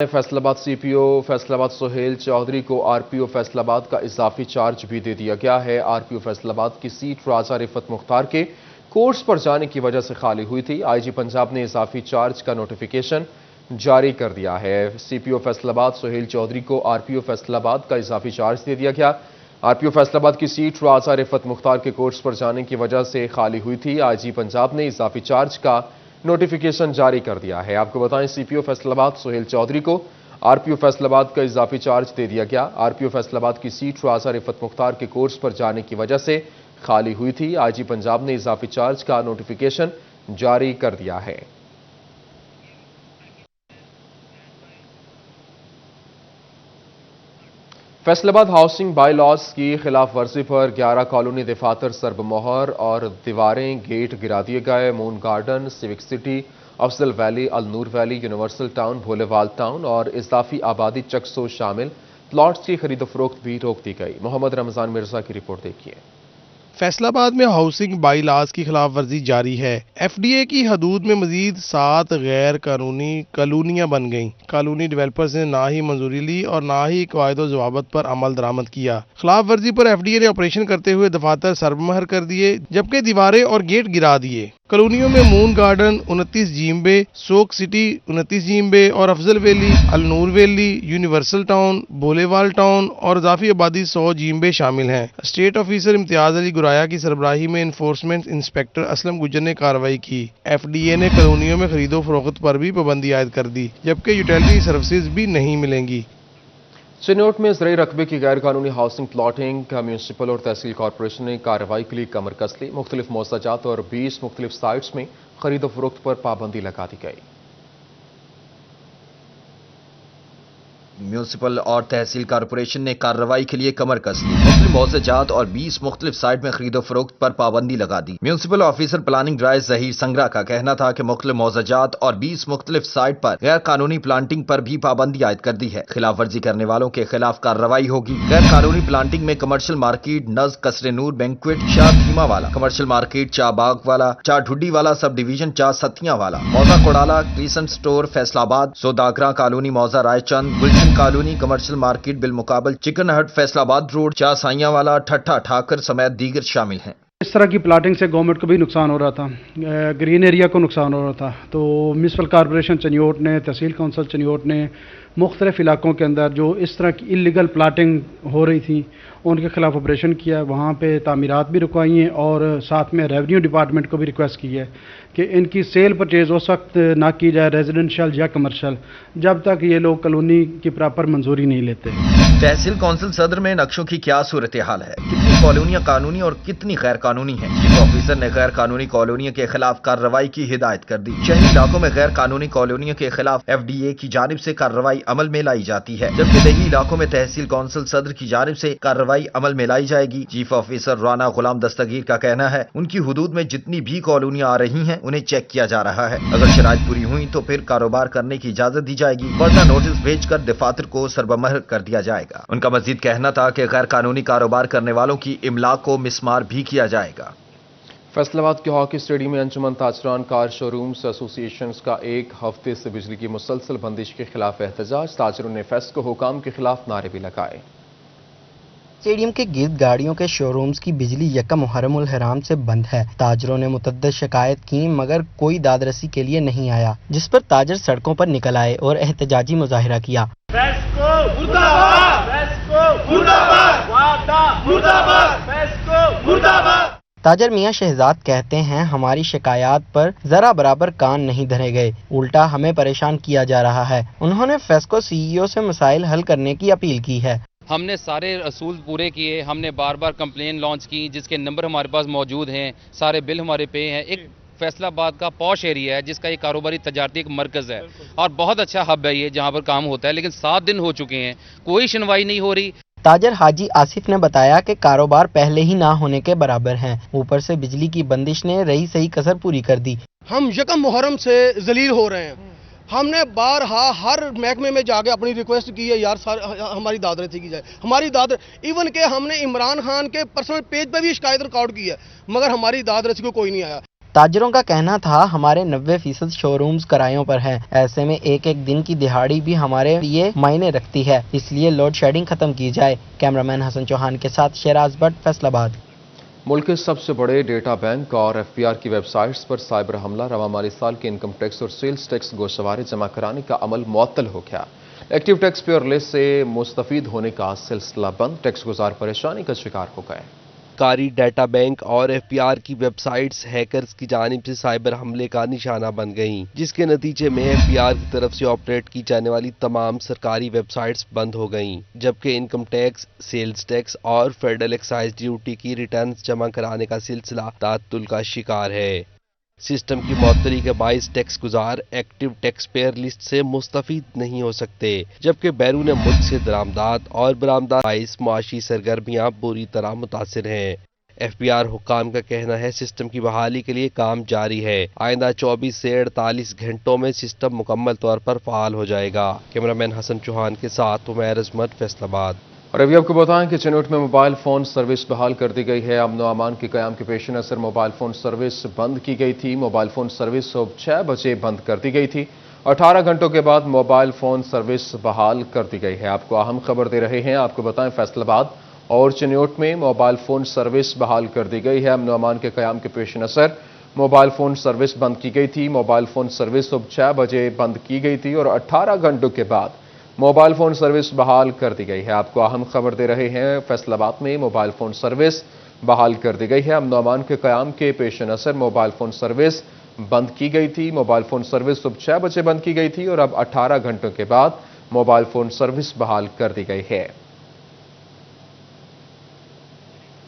Faisalabad CPO Faisalabad Suhail Chaudhary को RPO Faisalabad का इजाफी charge भी दे दिया गया है। आरपीओ फैसलाबाद की सीट राजा रिफत मुख्तार के कोर्स पर जाने की वजह से खाली हुई थी। आईजी पंजाब ने इजाफी चार्ज का नोटिफिकेशन जारी कर दिया है। सीपीओ फैसलाबाद सुहेल चौधरी को आरपीओ फैसलाबाद का इजाफी चार्ज दे दिया गया। आरपीओ फैसलाबाद की सीट राजा रिफत मुख्तार के कोर्स पर जाने की वजह से खाली हुई थी। आईजी पंजाब ने इजाफी चार्ज का नोटिफिकेशन जारी कर दिया है। आपको बताएं, सीपीओ फैसलाबाद सुहेल चौधरी को आरपीओ फैसलाबाद का इजाफी चार्ज दे दिया गया। आरपीओ फैसलाबाद की सीट राजा रिफत मुख्तार के कोर्स पर जाने की वजह से खाली हुई थी। आईजी पंजाब ने इजाफी चार्ज का नोटिफिकेशन जारी कर दिया है। फैसलाबाद हाउसिंग बाई लॉज की खिलाफ वर्जी पर 11 कॉलोनी दफातर सरबमोहर और दीवारें गेट गिरा दिए गए। Moon Garden, Civic City, Afzal Valley, Alnoor Valley, Universal Town, Bholewal Town और इजाफी आबादी चक्सो शामिल प्लॉट्स की खरीद फरोख्त भी रोक दी गई। मोहम्मद रमजान मिर्जा की रिपोर्ट देखिए। फैसलाबाद में हाउसिंग बाई लॉज की खिलाफ वर्जी जारी है। एफडीए की हदूद में मजीद 7 गैर कानूनी कॉलोनियां बन गईं। कॉलोनी डेवलपर्स ने ना ही मंजूरी ली और ना ही कायदो जवाबत पर अमल दरामद किया। खिलाफ वर्जी पर एफडीए ने ऑपरेशन करते हुए दफातर सरबमहर कर दिए, जबकि दीवारें और गेट गिरा दिए। कॉलोनियों में मून गार्डन 29 जीम्बे, सोक सिटी 29 जीम्बे और Afzal Valley, Alnoor Valley, Universal Town, Bholewal Town और इजाफी आबादी 100 जीम्बे शामिल हैं। स्टेट ऑफिसर इम्तियाज अली गुराया की सरबराही में इन्फोर्समेंट इंस्पेक्टर असलम गुज्जर ने कार्रवाई की। एफडीए ने कॉलोनियों में खरीदो फरोख्त पर भी पाबंदी आयद कर दी, जबकि यूटिलिटी सर्विसेज भी नहीं मिलेंगी। चिन्नौट में ज़राई रकबे की गैर कानूनी हाउसिंग प्लॉटिंग का म्यूनसिपल और तहसील कॉरपोरेशन ने कार्रवाई के लिए कमर कस ली। मुख्तलिफ मौज़ाजात और 20 मुख्तलिफ साइट्स में खरीद फरोख्त पर पाबंदी लगा दी गई। म्यूनसिपल और तहसील कॉरपोरेशन ने कार्रवाई के लिए कमर कस ली। मुख्तलिफ मौज़ाजात और 20 मुख्तलिफ साइट में खरीदो फरोख्त पर पाबंदी लगा दी। Municipal officer planning drive Zaheer Sangra का कहना था कि मुख्तलिफ मौज़ाजात और 20 मुख्तलिफ साइट पर गैर कानूनी प्लांटिंग पर भी पाबंदी आयद कर दी है। खिलाफ वर्जी करने वालों के खिलाफ कार्रवाई होगी। गैर कानूनी प्लांटिंग में कमर्शियल मार्केट, नज, कसरे नूर, बैंक्वेट, शाह भीमा वाला, कमर्शियल मार्केट, चाह बाग वाला, चाह ढुड्डी वाला सब डिवीजन, चाह सतियां वाला, मौजा कोड़ाला, क्रिसेंट स्टोर फैसलाबाद, सोदागरा कॉलोनी, मौजा रायचंद, गुलशन कॉलोनी, कमर्शियल मार्केट बिलमुकाबल, चिकन हट फैसलाबाद रोड, चाह साइयां वाला, ठट्ठा ठाकर समेत दीगर शामिल हैं। इस तरह की प्लाटिंग से गवर्नमेंट को भी नुकसान हो रहा था, ग्रीन एरिया को नुकसान हो रहा था। तो म्यूनसिपल कॉरपोरेशन चिन्नौट ने, तहसील काउंसिल चिन्नौट ने मुख्तलिफ इलाकों के अंदर जो इस तरह की इलीगल प्लाटिंग हो रही थी उनके खिलाफ ऑपरेशन किया। वहाँ पे तामीरात भी रुकवाई हैं और साथ में रेवेन्यू डिपार्टमेंट को भी रिक्वेस्ट की है कि इनकी सेल परचेज उस वक्त ना की जाए, रेजिडेंशियल या कमर्शियल, जब तक ये लोग कॉलोनी की प्रॉपर मंजूरी नहीं लेते। तहसील काउंसिल सदर में नक्शों की क्या सूरत हाल है, कितनी कॉलोनियां कानूनी और कितनी गैर कानूनी है। चीफ ऑफिसर ने गैर कानूनी कॉलोनियों के खिलाफ कार्रवाई की हिदायत कर दी। शहरी इलाकों में गैर कानूनी कॉलोनियों के खिलाफ एफडीए की जानिब से कार्रवाई अमल में लाई जाती है, जबकि देही इलाकों में तहसील काउंसिल सदर की जानिब से कार्रवाई अमल में लाई जाएगी। चीफ ऑफिसर राना गुलाम दस्तगीर का कहना है उनकी हुदूद में जितनी भी कॉलोनियां आ रही हैं उन्हें चेक किया जा रहा है। अगर शराइत पूरी हुई तो फिर कारोबार करने की इजाजत दी जाएगी, वरना नोटिस भेजकर दफातर को सरबमहर कर दिया जाएगा। उनका मजीद कहना था कि गैर कानूनी कारोबार करने वालों की इमला को मिसमार भी किया जाएगा। फैसलाबाद के हॉकी स्टेडियम में अंजुमन ताजरान कार शोरूम्स एसोसिएशन का एक हफ्ते से बिजली की मुसलसल बंदिश के खिलाफ एहतजाज। ताजरों ने फेस्को हुकाम के खिलाफ नारे भी लगाए। स्टेडियम के गिर्द गाड़ियों के शोरूम्स की बिजली यकम मुहर्रम उल हराम से बंद है। ताजरों ने मुतअद्दिद शिकायत की मगर कोई दादरसी के लिए नहीं आया, जिस पर ताजर सड़कों पर निकल आए और एहतजाजी मुजाहिरा किया। फेस्को मुर्दाबाद, फेस्को मुर्दाबाद, वादा मुर्दाबाद, फेस्को मुर्दाबाद। ताजर मियां शहजाद कहते हैं हमारी शिकायत पर जरा बराबर कान नहीं धरे गए, उल्टा हमें परेशान किया जा रहा है। उन्होंने फेस्को सीईओ से मसाइल हल करने की अपील की है। हमने सारे असूल पूरे किए, हमने बार बार कंप्लेन लॉन्च की जिसके नंबर हमारे पास मौजूद हैं, सारे बिल हमारे पे हैं। एक फैसलाबाद का पॉश एरिया है जिसका एक कारोबारी तजारती एक मरकज़ है और बहुत अच्छा हब है ये जहाँ पर काम होता है, लेकिन 7 दिन हो चुके हैं, कोई सुनवाई नहीं हो रही। ताजर हाजी आसिफ ने बताया कि कारोबार पहले ही ना होने के बराबर हैं, ऊपर से बिजली की बंदिश ने रही सही कसर पूरी कर दी। हम यकम मुहर्रम से जलील हो रहे हैं। हमने बारहा हर महकमे में जाके अपनी रिक्वेस्ट की है, यार हमारी दादरसी की जाए, हमारी इवन के हमने इमरान खान के पर्सनल पेज पे भी शिकायत रिकॉर्ड की है, मगर हमारी दादरसी को कोई नहीं आया। ताजरों का कहना था हमारे 90% शोरूम्स किरायों पर हैं। ऐसे में एक एक दिन की दिहाड़ी भी हमारे लिए मायने रखती है, इसलिए लोड शेडिंग खत्म की जाए। कैमरामैन हसन चौहान के साथ शेराज भट्ट, फैसलाबाद। मुल्क के सबसे बड़े डेटा बैंक और एफपीआर की वेबसाइट्स पर साइबर हमला, रवा माली साल के इनकम टैक्स और सेल्स टैक्स गोशवारे जमा कराने का अमल मुअत्तल हो गया। एक्टिव टैक्स पेयर लिस्ट से मुस्तफीद होने का सिलसिला बंद, टैक्स गुजार परेशानी का शिकार हो गए। कारी डेटा बैंक और एफपीआर की वेबसाइट्स हैकर्स की जानिब से साइबर हमले का निशाना बन गईं, जिसके नतीजे में एफपीआर की तरफ से ऑपरेट की जाने वाली तमाम सरकारी वेबसाइट्स बंद हो गईं, जबकि इनकम टैक्स, सेल्स टैक्स और फेडरल एक्साइज ड्यूटी की रिटर्न्स जमा कराने का सिलसिला ताअत्तुल का शिकार है। सिस्टम की मअतली के बाइस टैक्स गुजार एक्टिव टैक्स पेयर लिस्ट से मुस्तफीद नहीं हो सकते, जबकि बैरून मुल्क से दरामदात और बरामदात बाइस मुआशी सरगर्मियां बुरी तरह मुतासिर हैं। एफपीआर हुक्काम का कहना है सिस्टम की बहाली के लिए काम जारी है। आइंदा 24 से 48 घंटों में सिस्टम मुकम्मल तौर पर फाल हो जाएगा। कैमरामैन हसन चौहान के साथ उमैर अजमत, फैसलाबाद। और अभी आपको बताएं कि चिनौट में मोबाइल फ़ोन सर्विस बहाल कर दी गई है। अमन व अमान के क़याम के पेश नज़र मोबाइल फ़ोन सर्विस बंद की गई थी। मोबाइल फ़ोन सर्विस सुबह 6 बजे बंद कर दी गई थी। 18 घंटों के बाद मोबाइल फ़ोन सर्विस बहाल कर दी गई है। आपको अहम खबर दे रहे हैं, आपको बताएं फैसलाबाद और चिनौट में मोबाइल फ़ोन सर्विस बहाल कर दी गई है। अमन व अमान के क़याम के पेश नज़र मोबाइल फ़ोन सर्विस बंद की गई थी। मोबाइल फ़ोन सर्विस सुबह 6 बजे बंद की गई थी और 18 घंटों के बाद मोबाइल फ़ोन सर्विस बहाल कर दी गई है। आपको अहम खबर दे रहे हैं, फैसलाबाद में मोबाइल फ़ोन सर्विस बहाल कर दी गई है। अमन व अमान के क़याम के पेश नज़र मोबाइल फ़ोन सर्विस बंद की गई थी। मोबाइल फ़ोन सर्विस सुबह 6 बजे बंद की गई थी और अब 18 घंटों के बाद मोबाइल फ़ोन सर्विस बहाल कर दी गई है।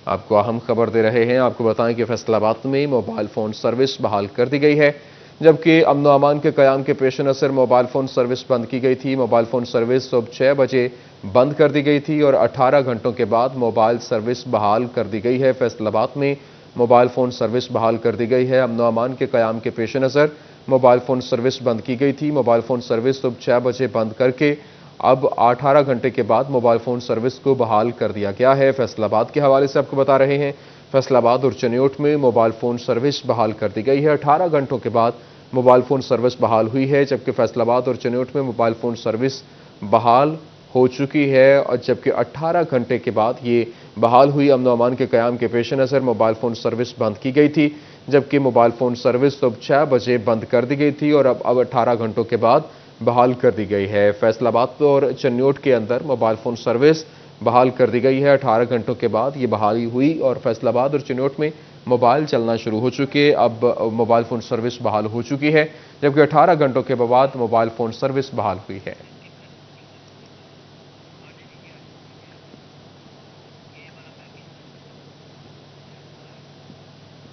आपको अहम खबर दे रहे हैं, आपको बताएं कि फैसलाबाद में मोबाइल फ़ोन सर्विस बहाल कर दी गई है, जबकि अमन व अमान के क़याम के पेश नज़र मोबाइल फ़ोन सर्विस बंद की गई थी। मोबाइल फ़ोन सर्विस सुबह 6 बजे बंद कर दी गई थी और 18 घंटों के बाद मोबाइल सर्विस बहाल कर दी गई है। फैसलाबाद में मोबाइल फ़ोन सर्विस बहाल कर दी गई है। अमन व अमान के क़याम के पेश नज़र मोबाइल फ़ोन सर्विस बंद की गई थी। मोबाइल फ़ोन सर्विस सुबह 6 बजे बंद करके अब 18 घंटे के बाद मोबाइल फ़ोन सर्विस को बहाल कर दिया गया है। फैसलाबाद के हवाले से आपको बता रहे हैं, फैसलाबाद और चिनौट में मोबाइल फ़ोन सर्विस बहाल कर दी गई है। 18 घंटों के बाद मोबाइल फ़ोन सर्विस बहाल हुई है, जबकि फैसलाबाद और चिनौट में मोबाइल फ़ोन सर्विस बहाल हो चुकी है और जबकि 18 घंटे के बाद ये बहाल हुई। अमन व अमान के क़याम के पेश नज़र मोबाइल फ़ोन सर्विस बंद की गई थी, जबकि मोबाइल फ़ोन सर्विस सुबह 6 बजे बंद कर दी गई थी और अब 18 घंटों के बाद बहाल कर दी गई है। फैसलाबाद और चिनौट के अंदर मोबाइल फ़ोन सर्विस बहाल कर दी गई है। 18 घंटों के बाद ये बहाली हुई और फैसलाबाद और चिनौट में मोबाइल चलना शुरू हो चुके। अब मोबाइल फ़ोन सर्विस बहाल हो चुकी है, जबकि 18 घंटों के बाद मोबाइल फ़ोन सर्विस बहाल हुई है।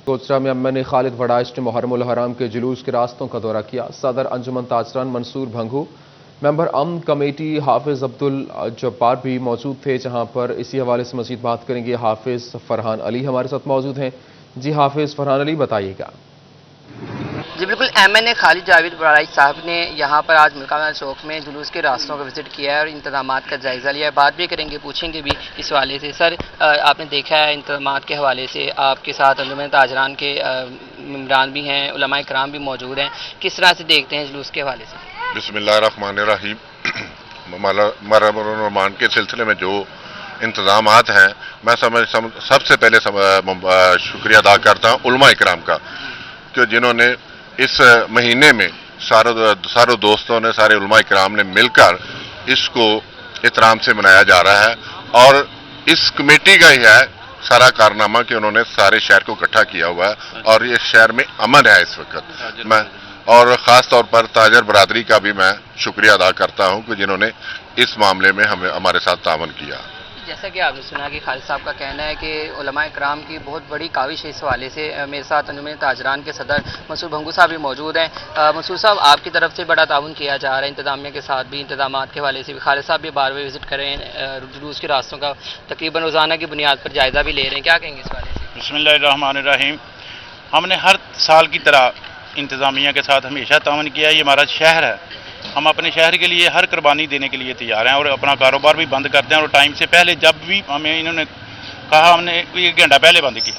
कोचरा में अम्मा ने खालिद वड़ाइश ने मुहर्रमुल हराम के जुलूस के रास्तों का दौरा किया। सदर अंजुमन ताजरान मंसूर भंगू, मेंबर अमन कमेटी हाफिज अब्दुल जब्बार भी मौजूद थे, जहां पर इसी हवाले से मज़ीद बात करेंगे हाफिज फरहान अली हमारे साथ मौजूद हैं। जी हाफिज फरहान अली, बताइएगा। जी बिल्कुल, MNA खालिद जावेद वड़ाइश साहब ने यहाँ पर आज मुल्काना चौक में जुलूस के रास्तों का विजिट किया है और इंतजामात का जायज़ा लिया है। बात भी करेंगे, पूछेंगे भी इस हवाले से। सर, आपने देखा है इंतजामात के हवाले से, आपके साथ अंजुमन ताजरान के मेंबरान भी हैं, उलमाए कराम भी मौजूद हैं, किस तरह से देखते हैं जुलूस के हवाले से? बिस्मिल्लाहिर्रहमानिर्रहीम। मरहम के सिलसिले में जो इंतजामात हैं, मैं सबसे पहले शुक्रिया अदा करता हूँ उलमाए कराम का, कि जिन्होंने इस महीने में सारे दोस्तों ने, सारे उलमाए कराम ने मिलकर इसको एहतराम से मनाया जा रहा है। और इस कमेटी का ही है सारा कारनामा कि उन्होंने सारे शहर को इकट्ठा किया हुआ है और ये शहर में अमन है इस वक्त। मैं और ख़ास तौर पर ताजर बरादरी का भी मैं शुक्रिया अदा करता हूं कि जिन्होंने इस मामले में हमारे साथ तावन किया। जैसा कि आपने सुना कि खालिद साहब का कहना है कि उलमाए कराम की बहुत बड़ी काविश है इस हवाले से। मेरे साथ अंजुमन ताजरान के सदर मंसूर भंगू साहब भी मौजूद हैं। मंसूर साहब, आपकी तरफ से बड़ा ताउन किया जा रहा है इंतजामिया के साथ भी, इंतजामात के हवाले से भी। खालिद साहब भी बार-बार विजिट कर रहे हैं, जुलूस के रास्तों का तकरीबन रोज़ाना की बुनियाद पर जायज़ा भी ले रहे हैं, क्या कहेंगे इस हवाले से? बिस्मिल्लाहिर्रहमानिर्रहीम। हमने हर साल की तरह इंतजामिया के साथ हमेशा ताउन किया है। ये हमारा शहर है, हम अपने शहर के लिए हर कुर्बानी देने के लिए तैयार हैं और अपना कारोबार भी बंद करते हैं। और टाइम से पहले जब भी हमें इन्होंने कहा, हमने 1 घंटा पहले बंद किया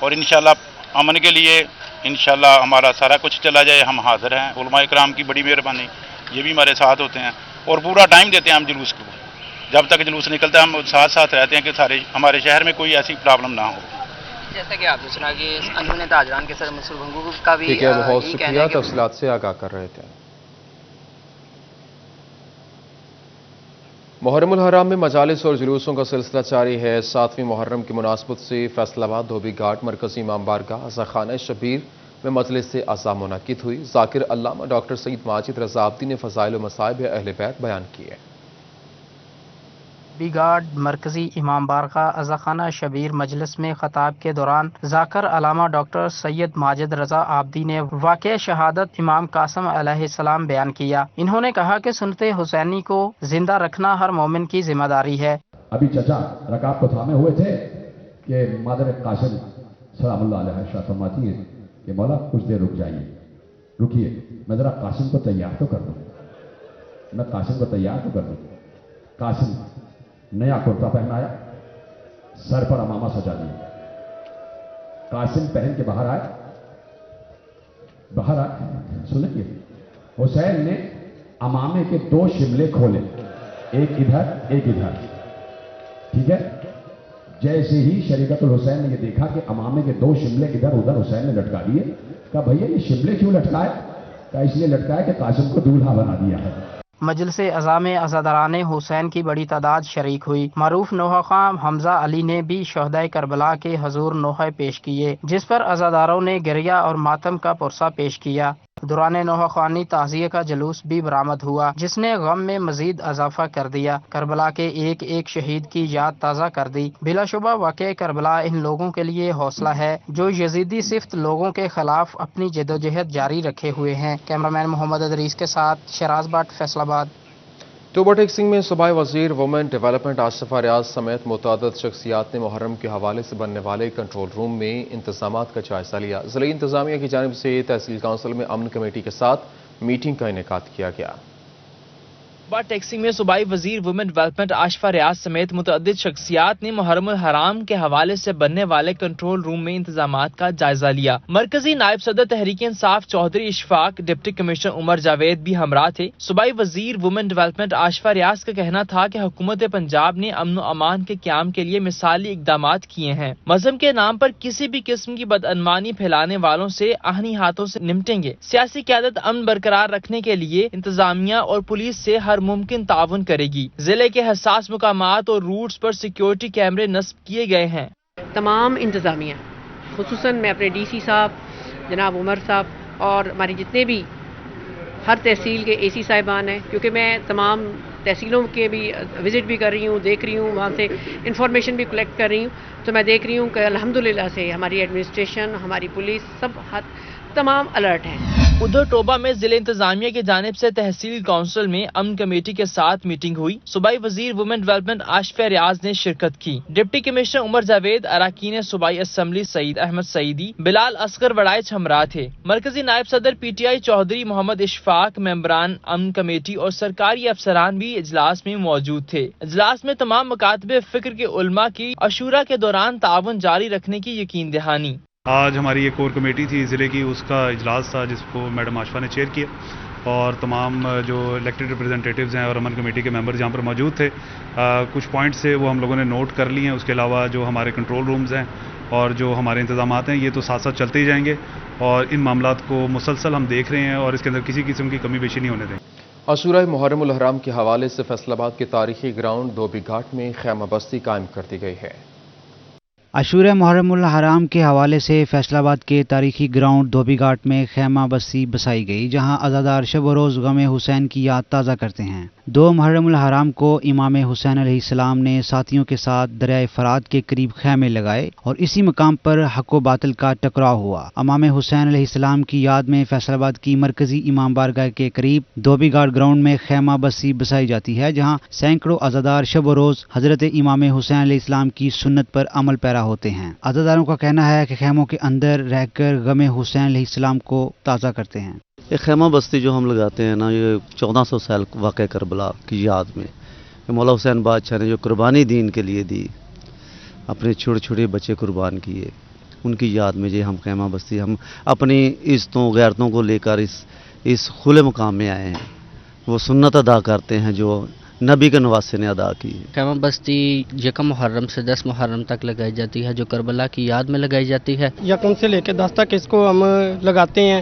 और इंशाल्लाह अमन के लिए इंशाल्लाह हमारा सारा कुछ चला जाए, हम हाजिर हैं। उलमा इकराम की बड़ी मेहरबानी, ये भी हमारे साथ होते हैं और पूरा टाइम देते हैं हम जुलूस को। जब तक जुलूस निकलता है हम साथ साथ रहते हैं कि सारे हमारे शहर में कोई ऐसी प्रॉब्लम ना हो। जैसा कि आपने सुना कि अंजुमन ताजरान के सर मंसूर भंगू का भी ठीक है, बहुत यही कहना शुक्रिया, है कि तफसीलात से आगाह कर रहे थे। मुहर्रम उल हराम में मजालिस और जुलूसों का सिलसिला जारी है। 7वीं मुहर्रम की मुनासबत से फैसलाबाद धोबी घाट मरकजी इमाम बारगाह अज़ाखाना शबीर में मजलिस से अज़ा मुनक़िद हुई। ज़ाकिर अल्लामा डॉक्टर सईद माजिद रज़ा आब्दी ने फ़ज़ाइल व मसाइब अहले बैत बयान किए। बिगाड़ मरकजी इमाम बारगाह अज़ाखाना शबीर मजलिस में खताब के दौरान ज़ाकिर अल्लामा डॉक्टर सैयद माजिद रज़ा आब्दी ने वाक़या शहादत इमाम कासिम अलैहिस्सलाम बयान किया। इन्होंने कहा कि सुन्नत हुसैनी को जिंदा रखना हर मोमिन की जिम्मेदारी है। अभी चचा रकाब को थामे हुए थे कि मादर कासिम सलामुल्लाह अलैह शाह फरमाती हैं कि मौला कुछ देर रुक जाइए, रुकिए, मैं ज़रा कासिम को तैयार तो कर दूँ, मैं कासिम को तैयार तो कर दूँ। कासिम नया कुर्ता पहनाया, सर पर अमामा सजा दिया। कासिम पहन के बाहर आए, सुनिए, हुसैन ने अमामे के 2 शिमले खोले, एक इधर एक इधर, ठीक है। जैसे ही शरीकतुल हुसैन ने ये देखा कि अमामे के 2 शिमले इधर उधर हुसैन ने लटका दिए, कहा भैया ये शिमले क्यों लटकाए? कहा इसलिए लटकाए कि कासिम को दूल्हा बना दिया है। मजलिस अज़ा में अज़ादारान हुसैन की बड़ी तादाद शरीक हुई। मरूफ नोहा खां हमजा अली ने भी शहदाए करबला के हजूर नोहे पेश किए, जिस पर अज़ादारों ने गिरिया और मातम का पुरसा पेश किया। दौरान नोहा खानी ताज़िये का जुलूस भी बरामद हुआ, जिसने गम में मजीद इजाफा कर दिया। करबला के एक एक शहीद की याद ताज़ा कर दी। बिलाशुबा वाक़या करबला इन लोगों के लिए हौसला है जो यजीदी सिफ्त लोगों के खिलाफ अपनी जदोजहद जारी रखे हुए हैं। कैमरामैन मोहम्मद अदरीस के साथ शराज भट्ट, फैसलाबाद। टोबा टेक्सिंग में सूबाई वजीर वुमेन डेवलपमेंट आसिफा रियाज समेत मुतअद्दिद शख्सियात ने मुहर्रम के हवाले से बनने वाले कंट्रोल रूम में इंतजामात का जायजा लिया। ज़िला इंतजामिया की जानिब से तहसील काउंसिल में अमन कमेटी के साथ मीटिंग का इनेकाद किया गया। टोबा टेक्सिंग में सूबाई वजीर वुमेन डेवलपमेंट आसिफा रियाज समेत मुतअद्दिद शख्सियात ने मुहर्रम उल हराम के हवाले से बनने वाले कंट्रोल रूम में इंतजामात का जायजा लिया। मरकजी नायब सदर तहरीक इंसाफ चौधरी इशफाक, डिप्टी कमिश्नर उमर जावेद भी हमरा थे। सूबाई वजीर वुमेन डेवलपमेंट आसिफा रियाज का कहना था कि हुकूमत पंजाब ने अमन व अमान के क़याम के लिए मिसाली इकदामात किए हैं। मजहब के नाम पर किसी भी किस्म की बदअनमानी फैलाने वालों से आहनी हाथों से निपटेंगे। सियासी क़यादत अमन बरकरार रखने के लिए इंतजामिया और पुलिस से हर मुमकिन ताउन करेगी। जिले के हसास मुकामात और रूट्स पर सिक्योरिटी कैमरे नस्ब किए गए हैं। तमाम इंतजामिया, खुसूसन मैं अपने डीसी साहब जनाब उमर साहब और हमारी जितने भी हर तहसील के एसी साहिबान हैं, क्योंकि मैं तमाम तहसीलों के भी विजिट भी कर रही हूँ, देख रही हूँ, वहाँ से इंफॉर्मेशन भी कलेक्ट कर रही हूँ, तो मैं देख रही हूँ कि अल्हम्दुलिल्लाह से हमारी एडमिनिस्ट्रेशन, हमारी पुलिस सब तमाम अलर्ट हैं। उधर टोबा में जिले इंतजामिया की जानिब से तहसील काउंसिल में अमन कमेटी के साथ मीटिंग हुई। सूबाई वजीर वुमेन डेवलपमेंट आसिफा रियाज ने शिरकत की। डिप्टी कमिश्नर उमर जावेद, अराकीन सूबाई असम्बली सईद अहमद सईदी, बिलाल असगर वड़ाइच हमरा थे। मरकजी नायब सदर PTI चौधरी मोहम्मद इशफाक, मेंबरान अमन कमेटी और सरकारी अफसरान भी इजलास में मौजूद थे। इजलास में तमाम मकातबे फिक्र के उलमा की अशूरा के दौरान ताउन जारी रखने की यकीन दहानी। आज हमारी एक कोर कमेटी थी ज़िले की, उसका इजलास था जिसको मैडम आशफा ने चेयर किया और तमाम जो इलेक्टेड रिप्रेजेंटेटिव्स हैं और अमन कमेटी के मेंबर्स यहाँ पर मौजूद थे। कुछ पॉइंट्स से वो हम लोगों ने नोट कर लिए हैं। उसके अलावा जो हमारे कंट्रोल रूम्स हैं और जो हमारे इंतजामात हैं ये तो साथ साथ चलते ही जाएंगे और इन मामलात को मुसलसल हम देख रहे हैं और इसके अंदर किसी किस्म की कमी पेशी नहीं होने देंगे। अशूरा मुहर्रम उल हराम के हवाले से फैसलाबाद के तारीखी ग्राउंड धोबी घाट में खैमा बस्ती कायम कर दी गई है। अशूरा मुहर्रम उल हराम के हवाले से फैसलाबाद के तारीखी ग्राउंड धोबी घाट में खैमा बस्ती बसाई गई, जहां अज़ादार शब रोज़ गम हुसैन की याद ताज़ा करते हैं। 2 मुहर्रम उल हराम को इमाम हुसैन अलैहिस्सलाम ने साथियों के साथ दरियाए फरात के करीब खैमे लगाए और इसी मकाम पर हक व बातिल का टकराव हुआ। इमाम हुसैन अलैहिस्सलाम की याद में फैसलाबाद की मरकजी इमाम बारगाह के करीब धोबी घाट ग्राउंड में खैमा बस्ती बसाई जाती है, जहाँ सैकड़ों अज़ादार शब रोज़ हजरत इमाम हुसैन अलैहिस्सलाम की सुन्नत पर अमल पैरा होते हैं। अज़ादारों का कहना है कि खैमों के अंदर रहकर गम हुसैन अलैहिस्सलाम को ताज़ा करते हैं। ये खैमा बस्ती जो हम लगाते हैं ना, ये 1400 साल वाक़या करबला की याद में मौला हुसैन बादशाह ने जो कुर्बानी दीन के लिए दी, अपने छोटे छोटे बच्चे कुर्बान किए, ان کی یاد میں ہم خیمہ بستی ہم اپنی عزتوں غیرتوں کو لے کر اس کھلے مقام میں آئے ہیں. وہ سنت ادا کرتے ہیں جو نبی کے نواسے نے ادا کی. خیمہ بستی یکم محرم سے 10 محرم تک لگائی جاتی ہے، جو کربلا کی یاد میں لگائی جاتی ہے. یکم سے لے کے 10 تک اس کو ہم لگاتے ہیں،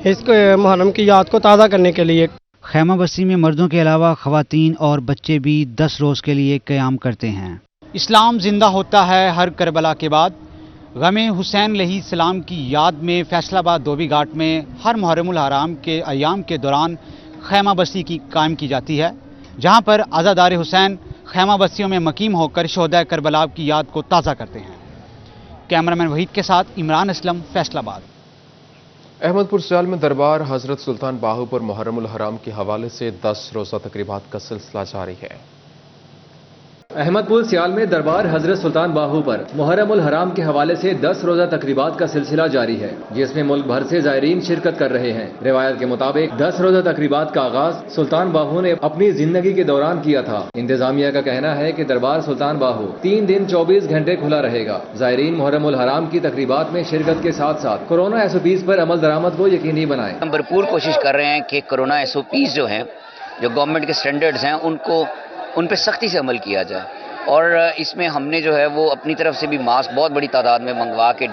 اس کو محرم کی یاد کو تازہ کرنے کے لیے. خیمہ بستی میں مردوں کے علاوہ خواتین اور بچے بھی 10 روز کے لیے قیام کرتے ہیں. اسلام زندہ ہوتا ہے ہر کربلا کے بعد. غم حسین علیہ السلام کی یاد میں فیصل آباد دھوبی گھاٹ میں ہر محرم الحرام کے ایام کے دوران خیمہ بستی کی قائم کی جاتی ہے، جہاں پر عزادار حسین خیمہ بستیوں میں مقیم ہو کر شہداء کربلا کی یاد کو تازہ کرتے ہیں. کیمرہ مین وحید کے ساتھ عمران اسلم، فیصل آباد. احمد پور سیال میں دربار حضرت سلطان باہو پر محرم الحرام کے حوالے سے 10 روزہ تقریبات کا سلسلہ جاری ہے. احمد پور سیال میں دربار حضرت سلطان باہو پر محرم الحرام کے حوالے سے 10 روزہ تقریبات کا سلسلہ جاری ہے، جس میں ملک بھر سے زائرین شرکت کر رہے ہیں. روایت کے مطابق 10 روزہ تقریبات کا آغاز سلطان باہو نے اپنی زندگی کے دوران کیا تھا. انتظامیہ کا کہنا ہے کہ دربار سلطان باہو 3 دن 24 گھنٹے کھلا رہے گا. زائرین محرم الحرام کی تقریبات میں شرکت کے ساتھ ساتھ کورونا SOPs پر عمل درآمد کو یقینی بنائیں. ہم بھرپور کوشش کر رہے ہیں کہ کورونا SOPs جو ہیں، جو گورنمنٹ کے سٹینڈرڈز ہیں، ان پہ سختی سے عمل کیا جائے. اور اس میں ہم نے جو ہے وہ اپنی طرف سے بھی ماسک بہت بڑی تعداد میں منگوا کے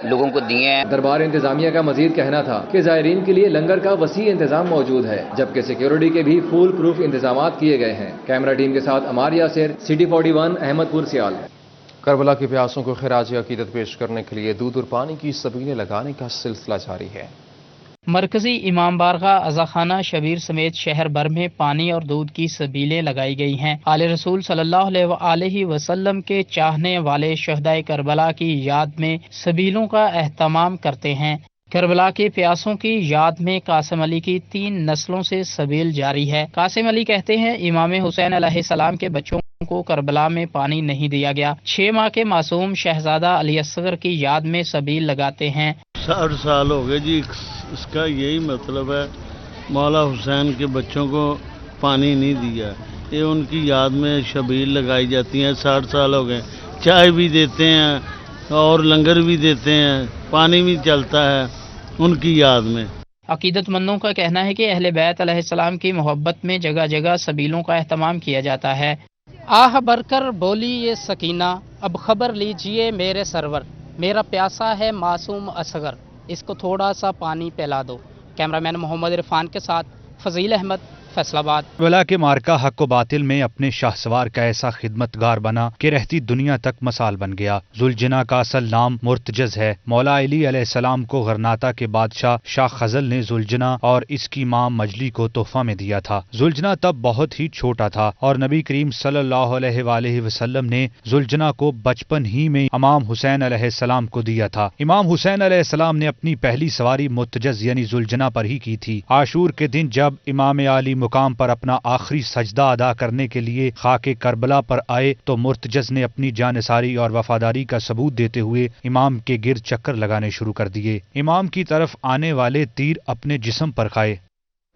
لوگوں کو دیے ہیں. دربار انتظامیہ کا مزید کہنا تھا کہ زائرین کے لیے لنگر کا وسیع انتظام موجود ہے، جبکہ سیکیورٹی کے بھی فول پروف انتظامات کیے گئے ہیں. کیمرہ ٹیم کے ساتھ عمار یاسر، City 41، احمد پور سیال. کربلا کے پیاسوں کو خراج عقیدت پیش کرنے کے لیے دودھ اور پانی کی سبیلیں لگانے کا سلسلہ جاری ہے. مرکزی امام بارگاہ عزاخانہ شبیر سمیت شہر بھر میں پانی اور دودھ کی سبیلیں لگائی گئی ہیں. آل رسول صلی اللہ علیہ وسلم کے چاہنے والے شہداء کربلا کی یاد میں سبیلوں کا اہتمام کرتے ہیں. کربلا کے پیاسوں کی یاد میں قاسم علی کی 3 نسلوں سے سبیل جاری ہے. قاسم علی کہتے ہیں امام حسین علیہ السلام کے بچوں کو کربلا میں پانی نہیں دیا گیا. 6 ماہ کے معصوم شہزادہ علی اصغر کی یاد میں سبیل لگاتے ہیں. 60 سال ہو گئے جی، اس کا یہی مطلب ہے مولا حسین کے بچوں کو پانی نہیں دیا. یہ ان کی یاد میں شبیل لگائی جاتی ہیں. 60 سال ہو گئے. چائے بھی دیتے ہیں اور لنگر بھی دیتے ہیں، پانی بھی چلتا ہے ان کی یاد میں. عقیدت مندوں کا کہنا ہے کہ اہل بیت علیہ السلام کی محبت میں جگہ جگہ سبیلوں کا اہتمام کیا جاتا ہے. آہ بھر کر بولی یہ سکینہ، اب خبر لیجئے میرے سرور، میرا پیاسا ہے معصوم اصغر، اس کو تھوڑا سا پانی پلا دو. کیمرہ مین محمد عرفان کے ساتھ فضیل احمد، فیصل آباد. کربلا کے مارکا حق و باطل میں اپنے شاہ سوار کا ایسا خدمتگار بنا کہ رہتی دنیا تک مثال بن گیا. ذوالجنا کا اصل نام مرتجز ہے. مولا علی علیہ السلام کو غرناطہ کے بادشاہ شاہ خزل نے ذوالجنا اور اس کی ماں مجلی کو تحفہ میں دیا تھا. ذوالجنا تب بہت ہی چھوٹا تھا اور نبی کریم صلی اللہ علیہ وآلہ وسلم نے ذوالجنا کو بچپن ہی میں امام حسین علیہ السلام کو دیا تھا. امام حسین علیہ السلام نے اپنی پہلی سواری مرتجز یعنی ذوالجنا پر ہی کی تھی. عاشور کے دن جب امام علی مقام پر اپنا آخری سجدہ ادا کرنے کے لیے خاک کربلا پر آئے تو مرتجز نے اپنی جانثاری اور وفاداری کا ثبوت دیتے ہوئے امام کے گرد چکر لگانے شروع کر دیے. امام کی طرف آنے والے تیر اپنے جسم پر کھائے.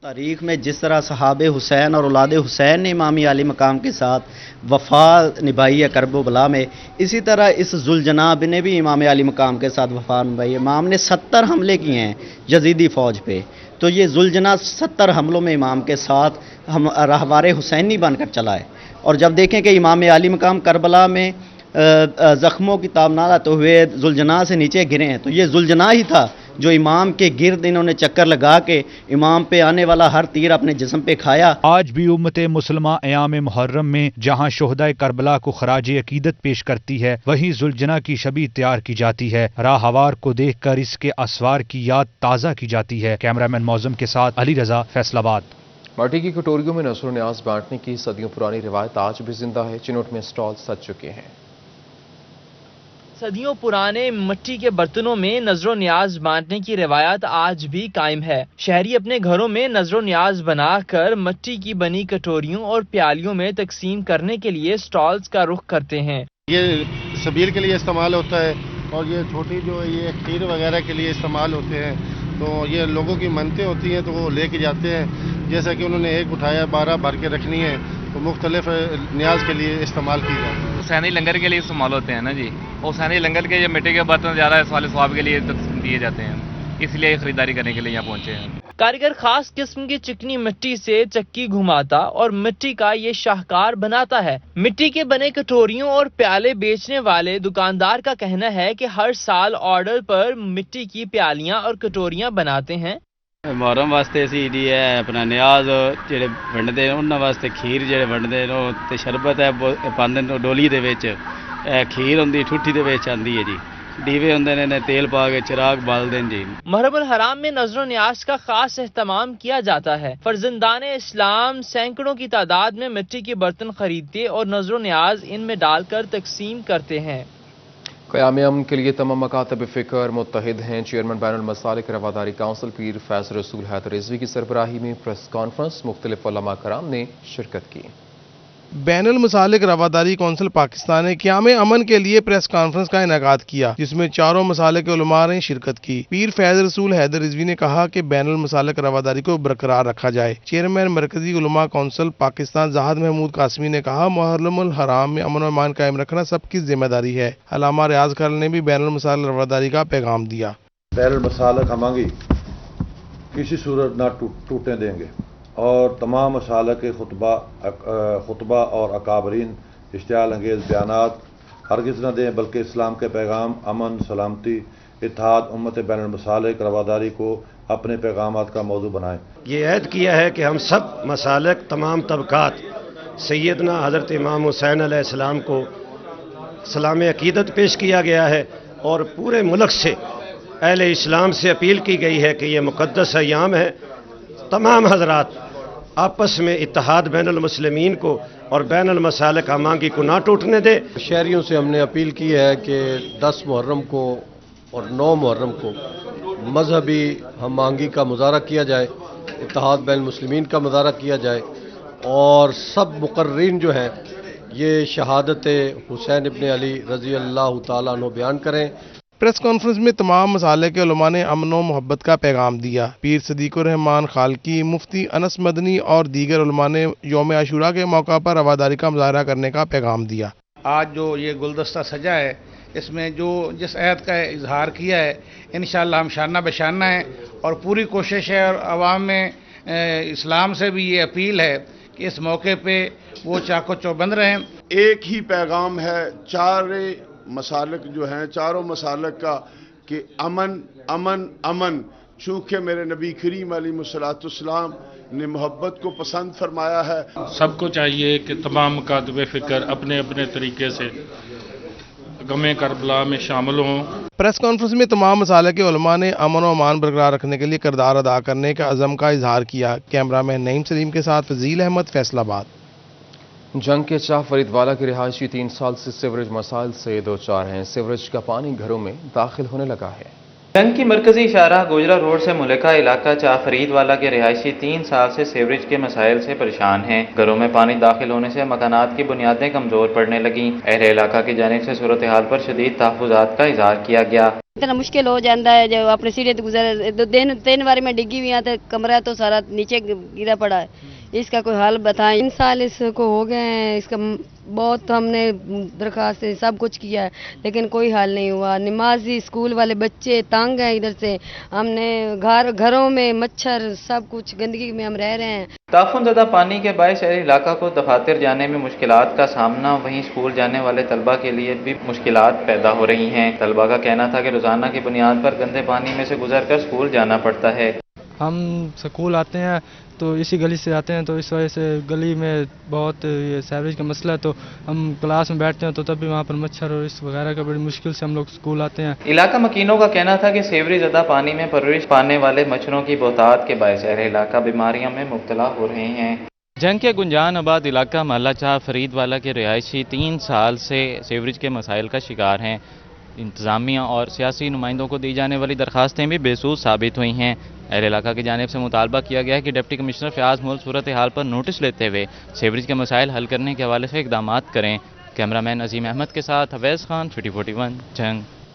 تاریخ میں جس طرح صحابہ حسین اور اولاد حسین نے امام علی مقام کے ساتھ وفا نبھائی ہے کرب و بلا میں، اسی طرح اس ذوالجناب نے بھی امام علی مقام کے ساتھ وفا نبھائی. امام نے 70 حملے کیے ہیں یزیدی فوج پہ، تو یہ ذوالجنا 70 حملوں میں امام کے ساتھ ہم راہوار حسینی بن کر چلا ہے. اور جب دیکھیں کہ امام علی مقام کربلا میں زخموں کی تابنادہ ہوئے ذوالجنا سے نیچے گرے ہیں، تو یہ ذوالجنا ہی تھا جو امام کے گرد انہوں نے چکر لگا کے امام پہ آنے والا ہر تیر اپنے جسم پہ کھایا. آج بھی امت مسلمہ ایام محرم میں جہاں شہداء کربلا کو خراج عقیدت پیش کرتی ہے، وہیں ذوالجنا کی شبیہ تیار کی جاتی ہے. راہوار کو دیکھ کر اس کے اسوار کی یاد تازہ کی جاتی ہے. کیمرہ مین معظم کے ساتھ علی رضا، فیصل آباد. مٹی کی کٹوریوں میں نذر و نیاز بانٹنے کی صدیوں پرانی روایت آج بھی زندہ ہے. چنوٹ میں سٹال سج چکے ہیں. صدیوں پرانے مٹی کے برتنوں میں نذر و نیاز بانٹنے کی روایت آج بھی قائم ہے. شہری اپنے گھروں میں نذر و نیاز بنا کر مٹی کی بنی کٹوریوں اور پیالیوں میں تقسیم کرنے کے لیے سٹالز کا رخ کرتے ہیں. یہ سبیل کے لیے استعمال ہوتا ہے اور یہ چھوٹی جو یہ کھیر وغیرہ کے لیے استعمال ہوتے ہیں. तो ये लोगों की मनतें होती हैं तो वो लेके जाते हैं, जैसा कि उन्होंने एक उठाया 12 भर के रखनी है तो मुख्तलिफ न्याज के लिए इस्तेमाल की जाए। हुसैनी लंगर के लिए इस्तेमाल होते हैं ना जी, हुसैनी लंगर के ये मिट्टी के बर्तन ज़्यादा इस वाले स्वाब के लिए दिए जाते हैं, इसलिए खरीदारी करने के लिए यहाँ पहुँचे हैं। कारीगर खास किस्म की चिकनी मिट्टी से चक्की घुमाता और मिट्टी का ये शाहकार बनाता है। मिट्टी के बने कटोरियों और प्याले बेचने वाले दुकानदार का कहना है कि हर साल ऑर्डर पर मिट्टी की प्यालियां और कटोरियां बनाते हैं। मुहर्रम वास्ते असीं जी है अपना न्याज ਜਿਹੜੇ ਵੰਡਦੇ ਨੇ ਉਹਨਾਂ ਵਾਸਤੇ ਖੀਰ ਜਿਹੜੇ ਵੰਡਦੇ ਨੇ ਉਹ ਤੇ ਸ਼ਰਬਤ ਹੈ ਪਾਉਂਦੇ ਨੇ ਡੋਲੀ ਦੇ ਵਿੱਚ, ਖੀਰ ਹੁੰਦੀ ਠੁੱਠੀ ਦੇ ਵਿੱਚ ਆਂਦੀ ਹੈ ਜੀ, ਦੀਵੇ ਹੁੰਦੇ ਨੇ तेल पा के चिराग बालते हैं जी। मुहर्रम हराम में नजर न्याज का खास एहतमाम किया जाता है। फर्जंदान इस्लाम सैकड़ों की तादाद में मिट्टी के बर्तन खरीदते और नजर न्याज इनमें डालकर तकसीम करते हैं। क़याम अमन के लिए तमाम मकातब फ़िक्र मुत्तहिद हैं। चेयरमैन बैनुल मसालिक रवादारी काउंसिल पीर फैज़ रसूल हैदर रिजवी की सरबराही में प्रेस कॉन्फ्रेंस मुख्तलिफ उलमा कराम ने शिरकत की। बैनुल मसालिक रवादारी कौंसिल पाकिस्तान ने क़याम अमन के लिए प्रेस कॉन्फ्रेंस का इनेकाद किया, जिसमें चारों मसालिक के उलमा ने शिरकत की। पीर फैज़ रसूल हैदर रिजवी ने कहा कि बैनुल मसालिक रवादारी को बरकरार रखा जाए। चेयरमैन मरकजी उलमा कौंसिल पाकिस्तान ज़ाहिद महमूद कासमी ने कहा, मुहर्रमुल हराम में अमन और ईमान कायम रखना सबकी जिम्मेदारी है। अल्लामा रियाज खान ने भी बैनुल मसालिक रवादारी का पैगाम दिया। बैनुल मसालिक हमारी किसी सूरत ना टूटने देंगे और तमाम मसालिक के खुतबा और अकाबरीन इश्तियाल अंगेज़ बयानात हरगिज़ न दें, बल्कि इस्लाम के पैगाम अमन, सलामती, इत्तेहाद, उम्मत बैनुल मसालिक रवादारी को अपने पैगामात का मौजू बनाएं। ये ऐद किया है कि हम सब मसालिक तमाम तबकात सैयदना हज़रत इमाम हुसैन अलैहिस्सलाम को सलाम अकीदत पेश किया गया है और पूरे मुल्क से अहले इस्लाम से अपील की गई है कि ये मुक़द्दस अय्याम है, तमाम हजरात आपस में इत्तेहाद बैनुल मुस्लिमीन को और बैनुल मसालिक हमांगी को ना टूटने दे। शहरियों से हमने अपील की है कि 10 मुहर्रम को और 9 मुहर्रम को मजहबी हमांगी का मुजाहरा किया जाए, इत्तेहाद बैनुल मुस्लिमीन का मुजाहरा किया जाए और सब मुकर्रीन जो हैं ये शहादत हुसैन इब्न अली रज़ी अल्लाह तआला अन्हु बयान करें। प्रेस कॉन्फ्रेंस में तमाम मसाले के उलमा ने अमन व मोहब्बत का पैगाम दिया। पीर सदीकुर रहमान खालकी, मुफ्ती अनस मदनी और दीगर उलमा ने यौम आशूरा के मौका पर रवादारी का मुजाहरा करने का पैगाम दिया। आज जो ये गुलदस्ता सजा है, इसमें जो जिस अहद का इजहार किया है, इंशाअल्लाह हम शाना बशाना है और पूरी कोशिश है और आवाम में इस्लाम से भी ये अपील है कि इस मौके पे वो चाको चौबंद रहें। एक ही पैगाम है चारे मसालिक जो हैं, चारों मसालिक का, कि अमन अमन अमन। चूँकि मेरे नबी करीम अलैहिस्सलाम ने मोहब्बत को पसंद फरमाया है। सबको चाहिए कि तमाम मुकातबे फ़िक्र अपने अपने तरीके से गमे करबला में शामिल हों। प्रेस कॉन्फ्रेंस में तमाम मसाले के उलमा ने अमन और ईमान बरकरार रखने के लिए किरदार अदा करने का अज़म का इजहार किया। कैमरामैन नईम सलीम के साथ फजील अहमद, फैसलाबाद। जंग के शाह फरीदवाला के रिहायशी 3 साल से सीवरेज मसाइल से दो चार हैं। सीवरेज का पानी घरों में दाखिल होने लगा है। जंग की मरकजी शाहराह गुजरा रोड से मुल्का इलाका चाह फरीदवाला के रिहायशी 3 साल से सीवरेज के मसाइल से परेशान हैं। घरों में पानी दाखिल होने से मकानात की बुनियादें कमजोर पड़ने लगी। अहले इलाका की जानिब से सूरत हाल पर शदीद तहफ़्फ़ुज़ात का इज़हार किया गया। इतना मुश्किल हो जाता है जब अपने सीढ़ी तो गुजर 3 बार में डिग्गी हुई तो कमरा तो सारा नीचे गिरा पड़ा है। इसका कोई हाल बताएं। 3 साल इसको हो गए हैं, इसका बहुत हमने दरखास्त सब कुछ किया है लेकिन कोई हाल नहीं हुआ। नमाजी स्कूल वाले बच्चे तंग हैं इधर से, हमने घरों में मच्छर सब कुछ गंदगी में हम रह रहे हैं। ताफुन ज़दा पानी के बायस शहरी इलाका को दफातर जाने में मुश्किलात का सामना, वहीं स्कूल जाने वाले तलबा के लिए भी मुश्किलात पैदा हो रही हैं। तलबा का कहना था कि रोजाना की बुनियाद पर गंदे पानी में से गुजर कर स्कूल जाना पड़ता है। हम स्कूल आते हैं तो इसी गली से आते हैं, तो इस वजह से गली में बहुत ये सीवरेज का मसला है, तो हम क्लास में बैठते हैं तो तब भी वहाँ पर मच्छर और इस वगैरह का बड़ी मुश्किल से हम लोग स्कूल आते हैं। इलाका मकीनों का कहना था कि सीवरेज ज़दा पानी में परवरिश पाने वाले मच्छरों की बहुतात के बायस शहरी इलाका बीमारियों में मुब्तला हो रहे हैं। जंग के गुंजान आबाद इलाका महल्ला चाह फरीदवाला के रिहायशी 3 साल से सीवरेज के मसाइल का शिकार हैं। इंतज़ामिया और सियासी नुमाइंदों को दी जाने वाली दरखास्तें भी बेसूद साबित हुई हैं। अहले इलाका की जानिब से मुतालबा किया गया है कि डिप्टी कमिश्नर फयाज मुल्क सूरत हाल पर नोटिस लेते हुए सीवरेज के मसाइल हल करने के हवाले से इकदामात करें। कैमरामैन अजीम अहमद के साथ हवैज़ खान, 4041 जंग।